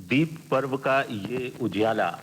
दीप पर्व का ये उजियाला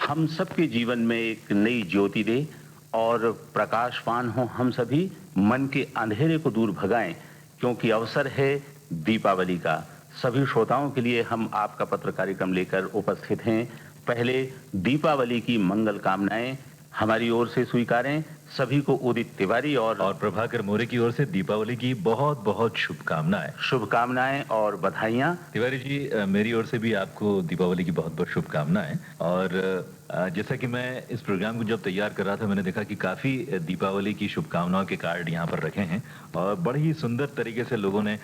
हम सबके जीवन में एक नई ज्योति दे और प्रकाशवान हो हम सभी मन के अंधेरे को दूर भगाएं, क्योंकि अवसर है दीपावली का। सभी श्रोताओं के लिए हम आपका पत्र कार्यक्रम लेकर उपस्थित हैं। पहले दीपावली की मंगल कामनाएं हमारी ओर से स्वीकारें। सभी को उदित तिवारी और प्रभाकर मोरे की ओर से दीपावली की बहुत बहुत शुभकामनाएं और बधाइयां। तिवारी जी, मेरी ओर से भी आपको दीपावली की बहुत बहुत शुभकामनाएं। और जैसा कि मैं इस प्रोग्राम को जब तैयार कर रहा था, मैंने देखा कि काफी दीपावली की शुभकामनाओं के कार्ड यहाँ पर रखे हैं और बड़ी ही सुंदर तरीके से लोगों ने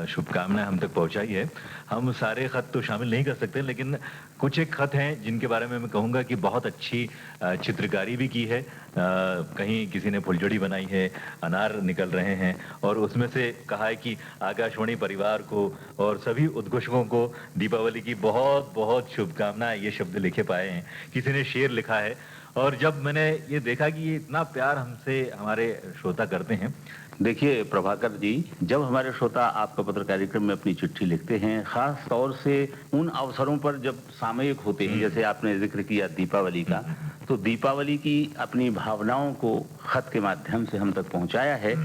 शुभकामनाएं हम तक पहुंचाई है। हम सारे खत तो शामिल नहीं कर सकते, लेकिन कुछ एक खत हैं जिनके बारे में मैं कहूंगा कि बहुत अच्छी चित्रकारी भी की है। कहीं किसी ने फुलझड़ी बनाई है, अनार निकल रहे हैं और उसमें से कहा है कि आकाशवाणी परिवार को और सभी उद्घोषकों को दीपावली की बहुत बहुत शुभकामनाएं, ये शब्द लिखे पाए हैं। किसी ने शेर लिखा है और जब मैंने ये देखा कि ये इतना प्यार हमसे हमारे श्रोता करते हैं। देखिए प्रभाकर जी, जब हमारे श्रोता आपका पत्र कार्यक्रम में अपनी चिट्ठी लिखते हैं, खास तौर से उन अवसरों पर जब सामयिक होते हैं, जैसे आपने जिक्र किया दीपावली का, तो दीपावली की अपनी भावनाओं को खत के माध्यम से हम तक पहुंचाया है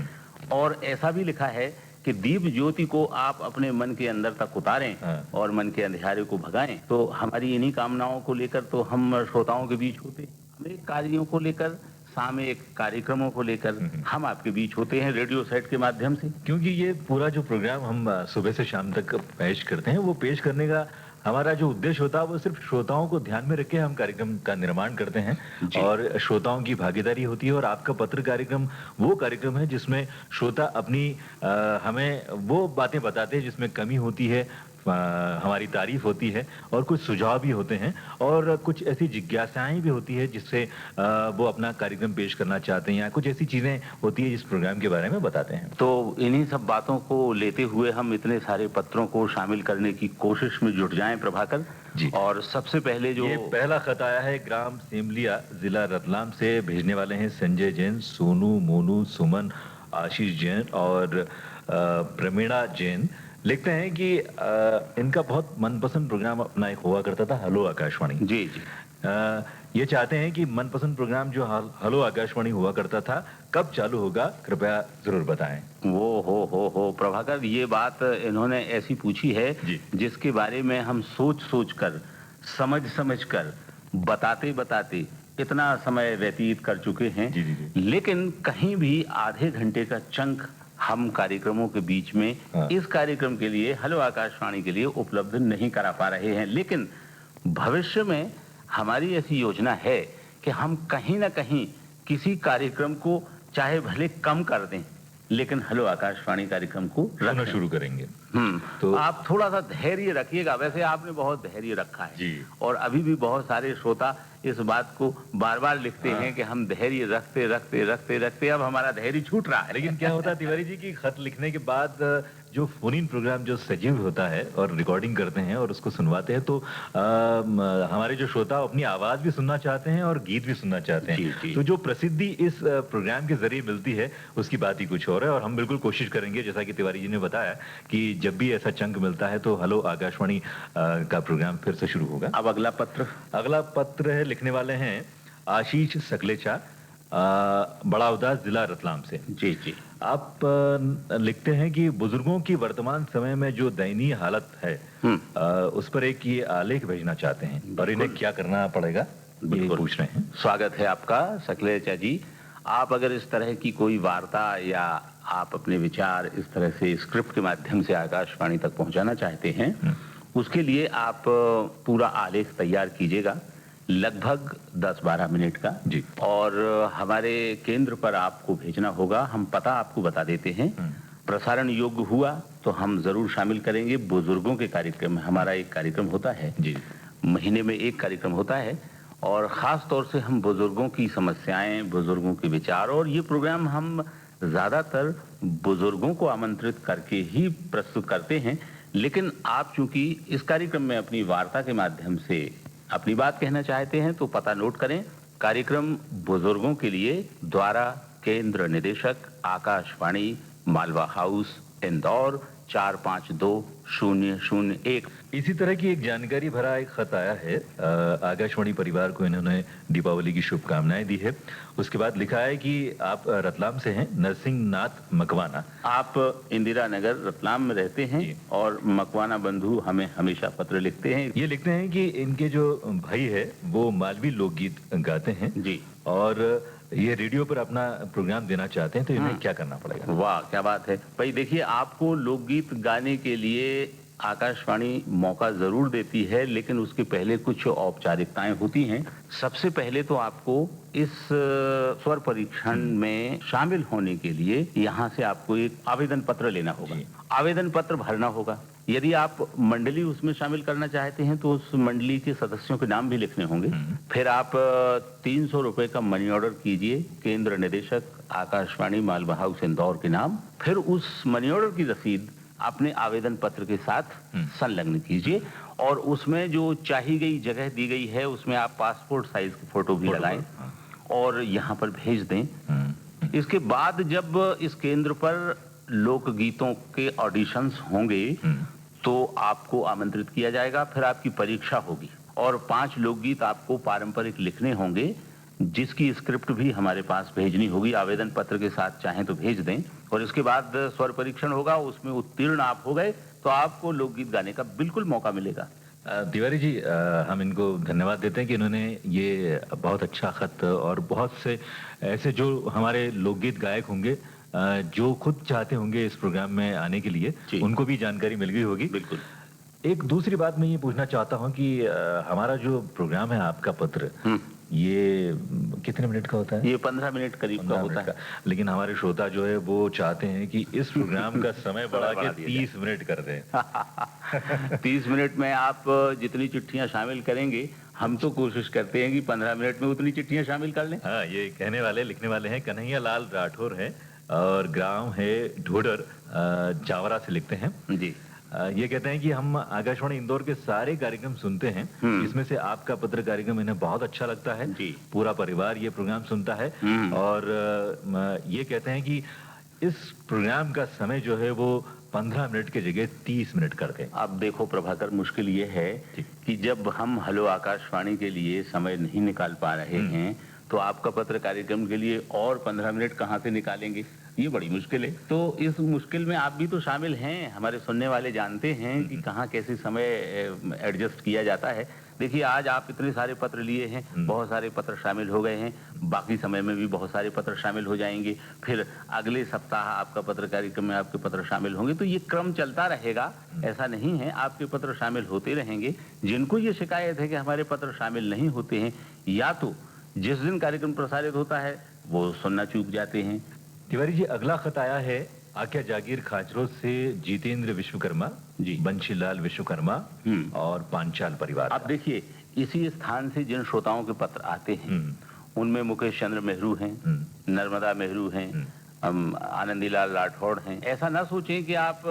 और ऐसा भी लिखा है कि दीप ज्योति को आप अपने मन के अंदर तक उतारें और मन के अंधेरे को भगाएं। तो हमारी इन्हीं कामनाओं को लेकर तो हम श्रोताओं के बीच होते हैं। हमें कार्यों को लेकर, सामयिक कार्यक्रमों को लेकर हम आपके बीच होते हैं रेडियो सेट के माध्यम से। क्योंकि ये पूरा जो प्रोग्राम हम सुबह से शाम तक पेश करते हैं, वो पेश करने का हमारा जो उद्देश्य होता है वो सिर्फ श्रोताओं को ध्यान में रख के हम कार्यक्रम का निर्माण करते हैं और श्रोताओं की भागीदारी होती है। और आपका पत्र कार्यक्रम वो कार्यक्रम है जिसमें श्रोता अपनी हमें वो बातें बताते हैं जिसमें कमी होती है, हमारी तारीफ होती है और कुछ सुझाव भी होते हैं और कुछ ऐसी जिज्ञासाएं भी होती है जिससे वो अपना कार्यक्रम पेश करना चाहते हैं या कुछ ऐसी चीजें होती है जिस प्रोग्राम के बारे में बताते हैं। तो इन्हीं सब बातों को लेते हुए हम इतने सारे पत्रों को शामिल करने की कोशिश में जुट जाएं प्रभाकर जी। और सबसे पहले जो ये पहला खत आया है ग्राम सेमलिया, जिला रतलाम से। भेजने वाले हैं संजय जैन, सोनू, मोनू, सुमन, आशीष जैन और प्रमीणा जैन। लिखते हैं कि इनका बहुत मनपसंद प्रोग्राम अपना एक हुआ करता था, हेलो आकाशवाणी। जी जी। ये चाहते हैं कि मनपसंद प्रोग्राम जो हेलो आकाशवाणी हुआ करता था कब चालू होगा, कृपया जरूर बताएं। वो हो प्रभाकर, ये बात इन्होंने ऐसी पूछी है जिसके बारे में हम सोच सोच कर, समझ कर, बताते बताते इतना समय व्यतीत कर चुके हैं। लेकिन कहीं भी आधे घंटे का चंक हम कार्यक्रमों के बीच में इस कार्यक्रम के लिए, हेलो आकाशवाणी के लिए उपलब्ध नहीं करा पा रहे हैं। लेकिन भविष्य में हमारी ऐसी योजना है कि हम कहीं ना कहीं किसी कार्यक्रम को चाहे भले कम कर दें, लेकिन हेलो आकाशवाणी कार्यक्रम को रखना शुरू करेंगे। तो आप थोड़ा सा धैर्य रखिएगा। वैसे आपने बहुत धैर्य रखा है जी। और अभी भी बहुत सारे श्रोता इस बात को बार बार लिखते हैं कि हम धैर्य रखते रखते अब हमारा धैर्य छूट रहा है। लेकिन क्या होता है तिवारी जी की खत लिखने के बाद जो फोन इन प्रोग्राम जो सजीव होता है और रिकॉर्डिंग करते हैं और उसको सुनवाते हैं, तो हमारे जो श्रोता अपनी आवाज भी सुनना चाहते हैं और गीत भी सुनना चाहते हैं। तो जो प्रसिद्धि इस प्रोग्राम के जरिए मिलती है उसकी बात ही कुछ और है। और हम बिल्कुल कोशिश करेंगे, जैसा कि तिवारी जी ने बताया, कि जब भी ऐसा चंक मिलता है तो हेलो आकाशवाणी का प्रोग्राम फिर से शुरू होगा। अब अगला पत्र है, लिखने वाले हैं आशीष सकलेचा, बड़ा उदास, जिला रतलाम से। जी जी। आप लिखते हैं कि बुजुर्गों की वर्तमान समय में जो दयनीय हालत है उस पर एक ये आलेख भेजना चाहते हैं और इन्हें क्या करना पड़ेगा ये पूछ रहे हैं। स्वागत है आपका सकलेचा जी। आप अगर इस तरह की कोई वार्ता या आप अपने विचार इस तरह से स्क्रिप्ट के माध्यम से आकाशवाणी तक पहुंचाना चाहते हैं, उसके लिए आप पूरा आलेख तैयार कीजिएगा, लगभग 10-12 मिनट का जी। और हमारे केंद्र पर आपको भेजना होगा। हम पता आपको बता देते हैं। प्रसारण योग्य हुआ तो हम जरूर शामिल करेंगे। बुजुर्गों के कार्यक्रम में हमारा एक कार्यक्रम होता है जी, महीने में एक कार्यक्रम होता है और खास तौर से हम बुजुर्गों की समस्याएं, बुजुर्गों के विचार, और ये प्रोग्राम हम ज्यादातर बुजुर्गों को आमंत्रित करके ही प्रस्तुत करते हैं। लेकिन आप चूंकि इस कार्यक्रम में अपनी वार्ता के माध्यम से अपनी बात कहना चाहते हैं तो पता नोट करें। कार्यक्रम बुजुर्गों के लिए द्वारा केंद्र निदेशक आकाशवाणी, मालवा हाउस, इंदौर 452001। इसी तरह की एक जानकारी भरा एक खत आया है। आकाशवाणी परिवार को इन्होंने दीपावली की शुभकामनाएं दी है। उसके बाद लिखा है कि आप रतलाम से हैं, नरसिंह नाथ मकवाना। आप इंदिरा नगर रतलाम में रहते हैं जी। और मकवाना बंधु हमें हमेशा पत्र लिखते हैं। ये लिखते हैं कि इनके जो भाई है वो मालवी लोकगीत गाते हैं जी। और ये रेडियो पर अपना प्रोग्राम देना चाहते हैं, तो इन्हें क्या करना पड़ेगा? वाह, क्या बात है भाई। देखिए, आपको लोकगीत गाने के लिए आकाशवाणी मौका जरूर देती है, लेकिन उसके पहले कुछ औपचारिकताएं होती हैं। सबसे पहले तो आपको इस स्वर परीक्षण में शामिल होने के लिए यहाँ से आपको एक आवेदन पत्र लेना होगा। आवेदन पत्र भरना होगा। यदि आप मंडली उसमें शामिल करना चाहते हैं तो उस मंडली के सदस्यों के नाम भी लिखने होंगे। फिर आप 300 रुपए का मनी ऑर्डर कीजिए केंद्र निदेशक आकाशवाणी मालवा हाउस इंदौर के नाम। फिर उस मनी ऑर्डर की रसीद अपने आवेदन पत्र के साथ संलग्न कीजिए और उसमें जो चाही गई जगह दी गई है उसमें आप पासपोर्ट साइज की फोटो भी लगाएं और यहाँ पर भेज दें। इसके बाद जब इस केंद्र पर लोकगीतों के ऑडिशंस होंगे तो आपको आमंत्रित किया जाएगा। फिर आपकी परीक्षा होगी और 5 लोकगीत आपको पारंपरिक लिखने होंगे, जिसकी स्क्रिप्ट भी हमारे पास भेजनी होगी। आवेदन पत्र के साथ चाहें तो भेज दें और इसके बाद स्वर परीक्षण होगा। उसमें उत्तीर्ण आप हो गए तो आपको लोकगीत गाने का बिल्कुल मौका मिलेगा। तिवारी जी, हम इनको धन्यवाद देते हैं कि इन्होंने ये बहुत अच्छा खत और बहुत से ऐसे जो हमारे लोकगीत गायक होंगे जो खुद चाहते होंगे इस प्रोग्राम में आने के लिए, उनको भी जानकारी मिल गई होगी। बिल्कुल। एक दूसरी बात मैं ये पूछना चाहता हूँ कि हमारा जो प्रोग्राम है आपका पत्र, ये कितने मिनट का होता है? ये 15 मिनट करीब का होता है। लेकिन हमारे श्रोता जो है वो चाहते हैं कि इस प्रोग्राम का समय बढ़ा के 30 मिनट कर दें। 30 मिनट में आप जितनी चिट्ठियां शामिल करेंगे, हम तो कोशिश करते हैं कि 15 मिनट में उतनी चिट्ठियां शामिल कर लें। हाँ, ये कहने वाले लिखने वाले हैं कन्हैया लाल राठौर है और ग्राम है ढोडर, जावरा से लिखते हैं जी। ये कहते हैं कि हम आकाशवाणी इंदौर के सारे कार्यक्रम सुनते हैं, इसमें से आपका पत्र कार्यक्रम इन्हें बहुत अच्छा लगता है जी। पूरा परिवार ये प्रोग्राम सुनता है और ये कहते हैं कि इस प्रोग्राम का समय जो है वो 15 मिनट की जगह 30 मिनट कर दें। अब देखो प्रभाकर, मुश्किल ये है कि जब हम हेलो आकाशवाणी के लिए समय नहीं निकाल पा रहे हैं तो आपका पत्र कार्यक्रम के लिए और 15 मिनट कहाँ से निकालेंगे? ये बड़ी मुश्किल है। तो इस मुश्किल में आप भी तो शामिल हैं। हमारे सुनने वाले जानते हैं कि कहाँ कैसे समय एडजस्ट किया जाता है। देखिए, आज आप इतने सारे पत्र लिए हैं, बहुत सारे पत्र शामिल हो गए हैं, बाकी समय में भी बहुत सारे पत्र शामिल हो जाएंगे। फिर अगले सप्ताह आपका पत्र कार्यक्रम में आपके पत्र शामिल होंगे, तो ये क्रम चलता रहेगा। ऐसा नहीं है, आपके पत्र शामिल होते रहेंगे। जिनको ये शिकायत है कि हमारे पत्र शामिल नहीं होते हैं, या तो जिस दिन कार्यक्रम प्रसारित होता है वो सुनना चूक जाते हैं। तिवारी जी, अगला खत आया है आक्या जागीर खाचरोद से जितेंद्र विश्वकर्मा जी, बंशीलाल विश्वकर्मा और पांचाल परिवार। अब देखिए, इसी स्थान से जिन श्रोताओं के पत्र आते हैं उनमें मुकेश चंद्र मेहरू हैं, नर्मदा मेहरू हैं, आनंदीलाल राठौड़ हैं। ऐसा ना सोचें कि आप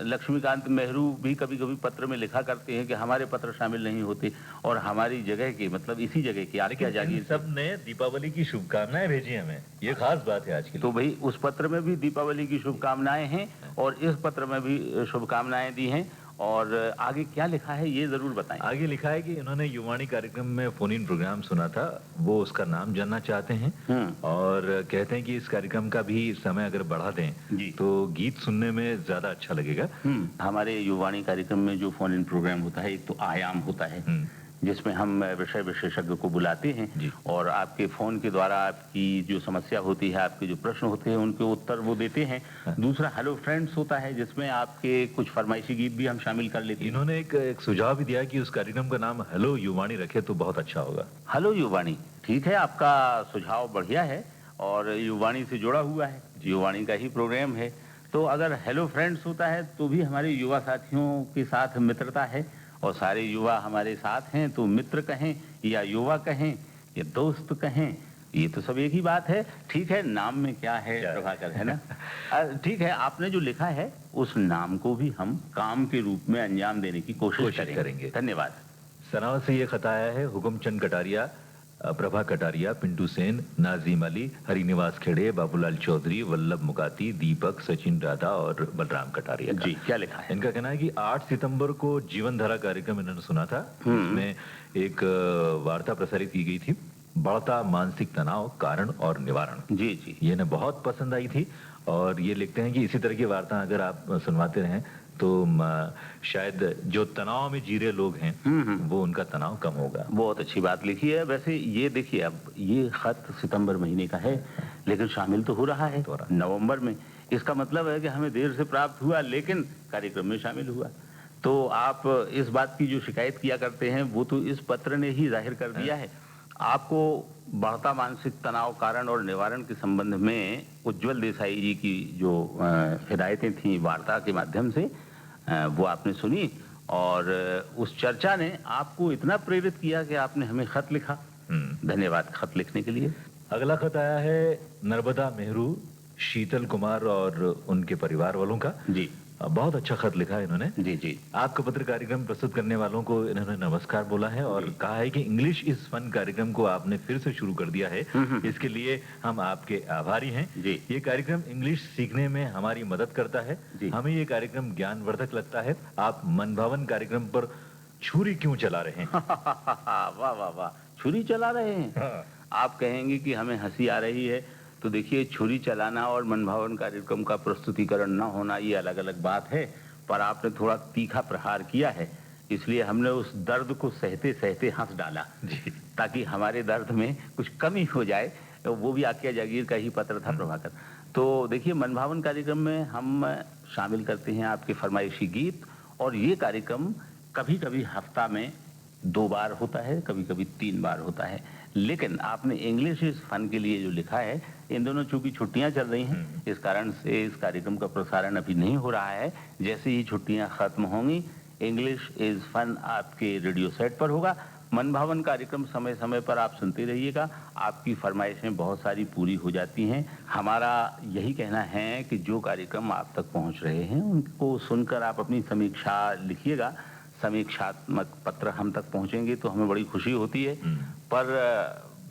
लक्ष्मीकांत मेहरू भी कभी कभी पत्र में लिखा करते हैं कि हमारे पत्र शामिल नहीं होते और हमारी जगह के, मतलब इसी जगह की आक्या जागीर सब ने दीपावली की शुभकामनाएं भेजी हमें, ये खास बात है आज की। तो भाई उस पत्र में भी दीपावली की शुभकामनाएं हैं और इस पत्र में भी शुभकामनाएं दी हैं। और आगे क्या लिखा है ये जरूर बताएं। आगे लिखा है कि इन्होंने युवाणी कार्यक्रम में फोन इन प्रोग्राम सुना था, वो उसका नाम जानना चाहते हैं और कहते हैं कि इस कार्यक्रम का भी समय अगर बढ़ा दें तो गीत सुनने में ज्यादा अच्छा लगेगा। हमारे युवाणी कार्यक्रम में जो फोन इन प्रोग्राम होता है, एक तो आयाम होता है जिसमें हम विषय विशेषज्ञ को बुलाते हैं और आपके फोन के द्वारा आपकी जो समस्या होती है, आपके जो प्रश्न होते हैं उनके उत्तर वो देते हैं। दूसरा हेलो फ्रेंड्स होता है जिसमें आपके कुछ फरमाइशी गीत भी हम शामिल कर लेते हैं। इन्होंने एक सुझाव भी दिया कि उस कार्यक्रम का नाम हेलो युवाणी रखे तो बहुत अच्छा होगा। हेलो युवाणी, ठीक है, आपका सुझाव बढ़िया है और युवाणी से जुड़ा हुआ है, युवाणी का ही प्रोग्राम है। तो अगर हेलो फ्रेंड्स होता है तो भी हमारे युवा साथियों के साथ मित्रता है और सारे युवा हमारे साथ हैं, तो मित्र कहें या युवा कहें या दोस्त कहें, ये तो सब एक ही बात है। ठीक है, नाम में क्या है प्रभाकर, है ना? ठीक है, आपने जो लिखा है उस नाम को भी हम काम के रूप में अंजाम देने की कोशिश करेंगे। धन्यवाद। सनावत से ये खत आया है हुकुम चंद कटारिया प्रभा कटारिया, पिंटू सेन, नाजीम अली, हरिनिवास खेड़े, बाबूलाल चौधरी, वल्लभ मुकाती, दीपक, सचिन राधा और बलराम कटारिया का। जी, क्या लिखा है? इनका कहना है कि 8 सितंबर को जीवन धारा कार्यक्रम इन्होंने सुना था, जिसमें एक वार्ता प्रसारित की गई थी, बढ़ता मानसिक तनाव, कारण और निवारण। जी जी। ये इन्हें बहुत पसंद आई थी और ये लिखते हैं कि इसी तरह की वार्ता अगर आप सुनवाते रहें तो शायद जो तनाव में जी रहे लोग हैं वो उनका तनाव कम होगा। बहुत अच्छी बात लिखी है। वैसे ये देखिए, अब ये खत सितंबर महीने का है, लेकिन शामिल तो हो रहा है नवंबर में। इसका मतलब है कि हमें देर से प्राप्त हुआ, लेकिन कार्यक्रम में शामिल हुआ। तो आप इस बात की जो शिकायत किया करते हैं वो तो इस पत्र ने ही जाहिर कर दिया है। आपको बढ़ता मानसिक तनाव, कारण और निवारण के संबंध में उज्जवल देसाई जी की जो हिदायतें थी वार्ता के माध्यम से, वो आपने सुनी और उस चर्चा ने आपको इतना प्रेरित किया कि आपने हमें खत लिखा। धन्यवाद खत लिखने के लिए। अगला खत आया है नर्मदा मेहरू, शीतल कुमार और उनके परिवार वालों का। जी, बहुत अच्छा खत लिखा है इन्होंने। जी जी। आपका पत्र कार्यक्रम प्रस्तुत करने वालों को इन्होंने नमस्कार बोला है और कहा है कि इंग्लिश इज फन कार्यक्रम को आपने फिर से शुरू कर दिया है, इसके लिए हम आपके आभारी हैं। जी। ये कार्यक्रम इंग्लिश सीखने में हमारी मदद करता है। जी। हमें ये कार्यक्रम ज्ञानवर्धक लगता है। आप मनभावन कार्यक्रम पर छुरी क्यों चला रहे हैं? वाह वाह वाह, छुरी चला रहे हैं। हाँ। आप कहेंगे कि हमें हंसी आ रही है, तो देखिए, छुरी चलाना और मनभावन कार्यक्रम का प्रस्तुतिकरण न होना ये अलग अलग बात है, पर आपने थोड़ा तीखा प्रहार किया है, इसलिए हमने उस दर्द को सहते सहते हंस डाला जी। ताकि हमारे दर्द में कुछ कमी हो जाए। वो भी आकिया जागीर का ही पत्र था प्रभाकर। तो देखिए, मनभावन कार्यक्रम में हम शामिल करते हैं आपके फरमाइशी गीत, और ये कार्यक्रम कभी कभी हफ्ता में 2 बार होता है, कभी कभी 3 बार होता है। लेकिन आपने इंग्लिश इज फन के लिए जो लिखा है, इन दोनों चूंकि छुट्टियां चल रही हैं, इस कारण से इस कार्यक्रम का प्रसारण अभी नहीं हो रहा है। जैसे ही छुट्टियां खत्म होंगी, इंग्लिश इज फन आपके रेडियो सेट पर होगा। मनभावन कार्यक्रम समय समय पर आप सुनते रहिएगा, आपकी फरमाइशें बहुत सारी पूरी हो जाती हैं। हमारा यही कहना है कि जो कार्यक्रम आप तक पहुंच रहे हैं उनको सुनकर आप अपनी समीक्षा लिखिएगा। समीक्षात्मक पत्र हम तक पहुंचेंगे तो हमें बड़ी खुशी होती है। पर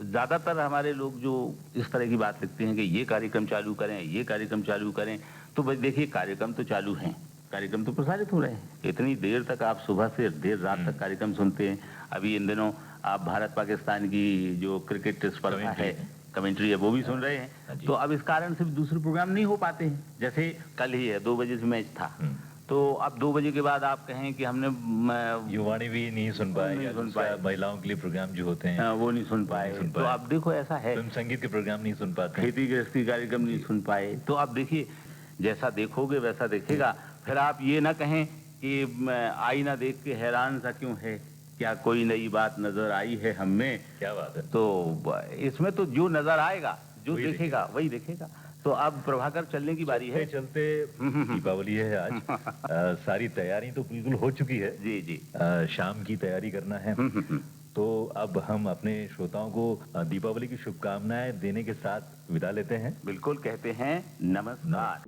ज्यादातर हमारे लोग जो इस तरह की बात लिखते हैं कि ये कार्यक्रम चालू करें, ये कार्यक्रम चालू करें, तो बस देखिए, कार्यक्रम तो चालू हैं, कार्यक्रम तो प्रसारित हो रहे हैं। इतनी देर तक आप सुबह से देर रात तक कार्यक्रम सुनते हैं। अभी इन दिनों आप भारत पाकिस्तान की जो क्रिकेट स्पर्धा है, कमेंट्री है, वो भी सुन रहे हैं। तो अब इस कारण से भी दूसरे प्रोग्राम नहीं हो पाते हैं। जैसे कल ही है 2 बजे से मैच था, तो अब 2 बजे के बाद आप कहें कि हमने युवाणी भी नहीं सुन पाए, या दूसरा महिलाओं के लिए प्रोग्राम जो होते हैं वो नहीं सुन पाए। तो अब देखो, ऐसा है, फिल्म संगीत के प्रोग्राम नहीं सुन पाते, खेती गृहस्थी कार्यक्रम नहीं सुन पाए। तो अब देखिए, जैसा देखोगे वैसा देखेगा। फिर आप ये ना कहें कि आईना देख के हैरान सा क्यों है, क्या कोई नई बात नजर आई है हमें। क्या बात है। तो इसमें तो जो नजर आएगा, जो देखेगा वही देखेगा। तो अब प्रभाकर चलने की बारी है। चलते दीपावली है आज। सारी तैयारी तो बिल्कुल हो चुकी है। जी जी। शाम की तैयारी करना है। तो अब हम अपने श्रोताओं को दीपावली की शुभकामनाएं देने के साथ विदा लेते हैं। बिल्कुल, कहते हैं नमस्कार।